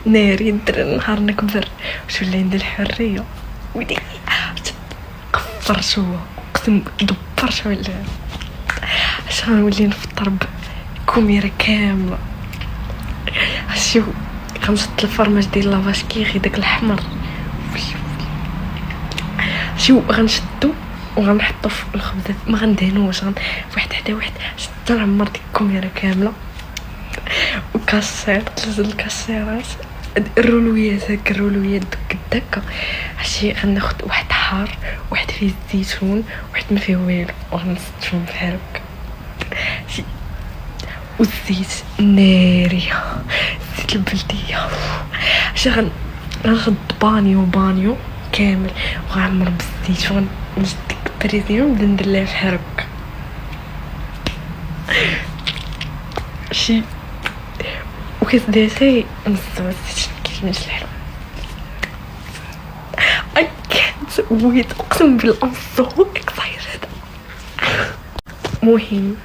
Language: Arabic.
ناري الدراري نهار نكبر واش ولا عندي الحريه ودي قفر شو اقسم دبر شو ولا اش غنولي نفطر بكوميره كامله شو غنشط الفرماج ديال لافاش كيغي داك الاحمر شو غنشدو وغنحطو في الخبزات ما غندهنوش واحد حدا واحد حتى نعمر ديك الكوميره كامله وكاسير تنزل الكاسيرات الرولويات هاك الرولويات دكا عشي غناخد واحد حار واحد فيه الزيتون واحد ما فيه والو وغنسطهم بحال هكا والزيت ناريه زيت البلديه عشي غناخد بانيو كامل وغنعمر بالزيت ونجد ديك البريزيون ونبدا ندير ليها بحال هكا شي وكاس داتاي مستوى كيفاش الحلو I can't wait اقسم بالله I'm so excited. مهم